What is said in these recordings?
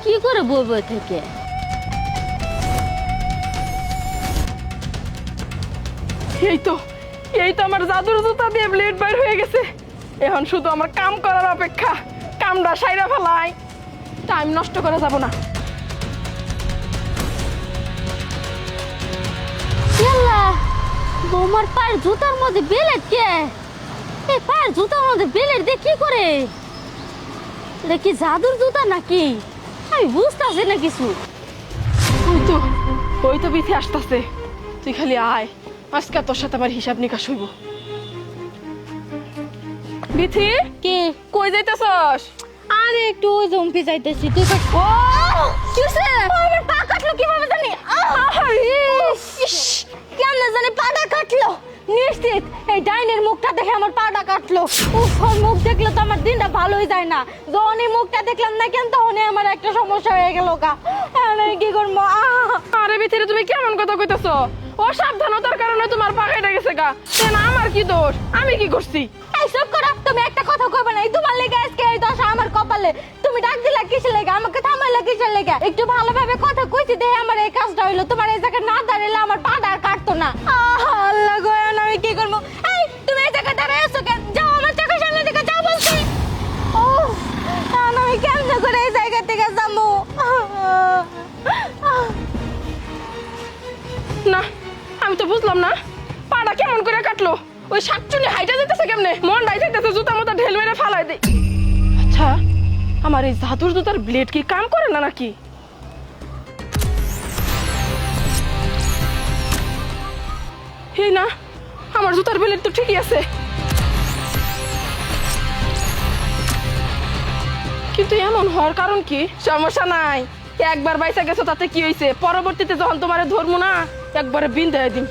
কি করে বই বই থেকে? এই তো আমার জাদুর জুতা দিয়ে ব্লেড বাইর হয়ে গেছে। এখন শুধু আমার কাম করার অপেক্ষা। কামটা সাইরা ফেলাই, টাইম নষ্ট করা যাব না। আল্লাহ, বৌমার পায়ের জুতার মধ্যে বেলেট কে? এই পায়ের জুতার মধ্যে বেলেট দিয়ে কি করে? এটা কি জাদুর জুতা নাকি? আমি বুঝতেছি না কিছু। ওই তো বিথি আসতেছে। তুই খালি আয়, আজকে তোর সাথে আমার হিসাব নিকাশ হইব। বিথি, কি কই যাইতেছস? আরে একটু ওই জম্পি যাইতেছি। তুই তো ও কিসে আমার পা কাটলো কিভাবে জানি? ইস, কেমনে জানি পাটা কাটলো। নিশ্চিত এই ডাইনের মুখটা দেখে আমার পাটা কাটলো। উফ, ওর মুখ দেখলে তো আমার দিনটা ভালোই যায় না। যখন এই মুখটা দেখলাম না কেন তখনই আমার একটা সমস্যা হয়ে গেল গা। আমি কি করবো? আরে বিথিরে, তুমি কেমন কথা কইতেছ? অসাবধানতার কারণে তোমার পা কেটে গেছে গা। না, আমার কি দোষ? আমি কি করছি? এই সব করা তুমি একটা কথা কইবে না। এই তোমার লেগে আজকে এই দশা আমার কপালে। তুমি ডাক দিলা কিসের লেগে? আমাকে থামাইলা কিসের লেগে? একটু ভালোভাবে কথা কইছি দেখে আমার এই কাজটা হইলো। তোমার এই জায়গায় না দাঁড়ালে আমার পাটা আর কাটতো না। আল্লাহ গো, আমি কি করবো? এই তুমি এই জায়গায় দাঁড়ায় আছো কেন? যাও আমার চোখের সামনে থেকে যাও বলছি। ও আমি কেমনে করে এই জায়গা থেকে যাবো? না, আমি তো বুঝলাম না পাটা কেমন করে কাটলো। ওই শাকচুনি হাইটা যেতেছে কেমনে? মন ডাই যেতেছে, জুতা মতো ঢেল মেরে ফালাই দেই। আচ্ছা, আমার এই জাদুর জুতার ব্লেড কি কাম করে না নাকি? এই না, আমার জুতার ব্লেড তো ঠিকই আছে, কিন্তু এমন হওয়ার কারণ কি? সমস্যা নাই, একবার বাইসা গেছো তাতে কি হয়েছে? পরবর্তীতে যখন তোমারে ধরবো না, একবারে বিন্দায় দিম।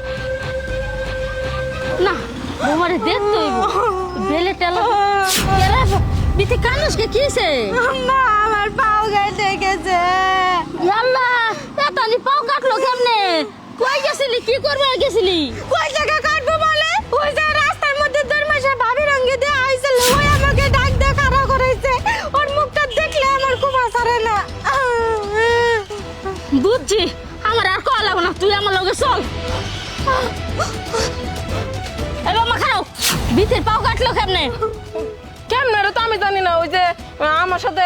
না, বৌমারে দেখতে হইব। বেলে টেলা বিথি কানুসকে কিছে? মা, আমার পাও কেটে গেছে। আল্লাহ, এতনি পাও কাটলো কেমনে? কই গেছিলি? কি করবে গেছিলি? ওই জায়গা কাটবো বলে ওই যে রাস্তার মধ্যে দরমাশা ভাবি রঙে দিয়ে আইছিল, ওই আমাকে ডাক দিয়ে খাড়া করাইছে। ওর মুখটা দেখলে আমার খুব আসারে না। বুঝছি, আমার আর কল লাগো না, তুই আমার লগে চল। এ বাবা খাও, বিথির পাও কাটলো কেমনে? কেমনে রে তো আমি জানি না। ওই যে আমার সাথে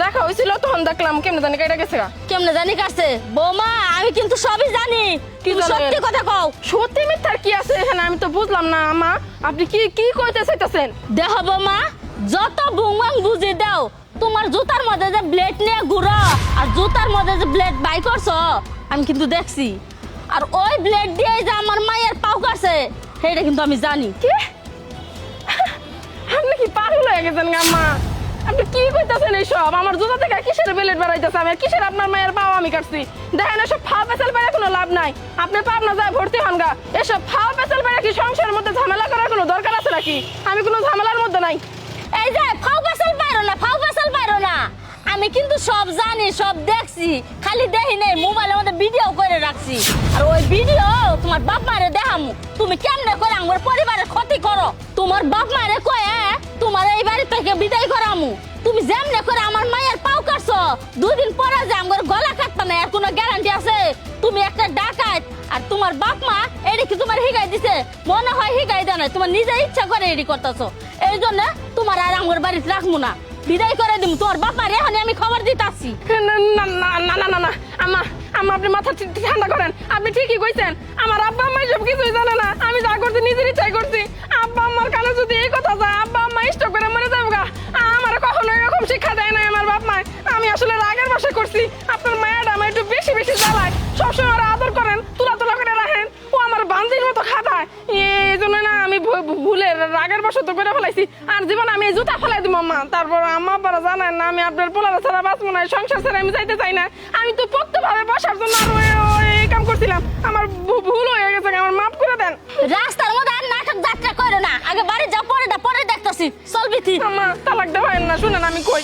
দেখা হয়েছিল তখন দেখলাম কেমনে জানি কেটে গেছে গা। কেমনে জানি কাটছে? বৌমা, আমি কিন্তু সবই জানি। কি তুমি জানেন? সত্যি কথা কও। সত্যি মিথ্যার কি আছে এখানে? আমি তো বুঝলাম না আমা, আপনি কি কি কইতে চাইতেছেন? দেহ বৌমা, যত বুংবাং বুঝি দাও, তোমার জুতার মধ্যে যে ব্লেড নিয়ে ঘুরো আর জুতার মধ্যে যে ব্লেড বাই করছো আমি কিন্তু দেখছি। আর ওই ব্লেড দিয়ে যে আমার মায়ের পাও কাটছে সেটা কিন্তু আমি জানি। কি? আপনি কি পাগল হয়ে গেছেন আম্মা? আপনি কি কইতাছেন এইসব? আমার জুতা থেকে কিসের ব্লেড বেরাইতেছে? আমি কিসের আপনার মায়ের পাও আমি কাটছি? দেখেন, এসব ফাও পেছাল বেড়ে কোনো লাভ নাই। আপনি পাবনা যায় ভর্তি হন গা। এসব ফাও পেছাল বেড়ে কি সংসারের মধ্যে ঝামেলা করার কোনো দরকার আছে নাকি? আমি কোনো ঝামেলার মধ্যে নাই। এই যে ফাও পেছাল পাইরো না, ফাও পেছাল পাইরো না। আমি কিন্তু সব জানি, সব দেখছি, খালি দেখি নাই, মোবাইলের মধ্যে ভিডিও করে রাখছি। আর ওই ভিডিও তোমার বাপ মারে দেখামু তুমি কেমনে করে আমার পরিবারের ক্ষতি করো। তোমার বাপ মারে কয়ে তোমার এই বাড়ি থেকে বিদায় করামু। তুমি যেমনে করে আমার মায়ের পাও কাটছো, 2 দিন পরে যে আমার গলা কাটতা না এর কোনো গ্যারান্টি আছে? তুমি একটা ডাকাত। আর তোমার বাপ মা এডি কি তোমার হিগাই দিছে? মনে হয় হিগাই দেয় না, তোমার নিজে ইচ্ছা করে এডি করতেছো। এই জন্য তোমার আর আমার বাড়িতে রাখবো না, বিদায় করে দিম। তোমার বাপ মারে এখন আমি খবর দিতাছি। না না না না না না না আম্মা, আম্মা আপনি মাথা ঠান্ডা করেন। আপনি ঠিকই কইছেন, আমার আব্বা আম্মা সব কিছুই জানে না। আমি যা করছি নিজের ইচ্ছাই করছি। আব্বা আম্মার কানে যদি এই কথা যায়, আব্বা আম্মা স্টক করে মরে যাবো গা। আমার কখনো এরকম শিক্ষা দেয় না আমার বাপ মা। আমি আসলে রাগের বশে করছি। আপনার মায়ের আমার একটু বেশি বেশি জ্বালায়, সবসময় ওরা আদর করেন, তুলা তুলা করে রাখেন। ও আমার বান্দির মতো খাটায়। এই জন্য না আমি ভুলে রাগের বশে তো করে ফেলাইছি। আর জীবন আমি এই জুতা ফেলাই দিব আম্মা। তারপর আম্মা আব্বারা জানেন না আমি আপনার পোলারা ছাড়া বাঁচবো না, সংসার ছাড়া আমি যাইতে চাই না। আমি তো পোক্তভাবে বসার জন্য আর এই কাম করছিলাম। আমার ভুল হয়ে গেছে, আমার মাফ করে দেন। রাস্তার মধ্যে আর নাটক যাত্রা করো না, আগে বাড়ি যাও, পরে দেখতেছি। চল বিথি। আম্মা তালাক দেওয়া হয় না, শুনেন আমি কই।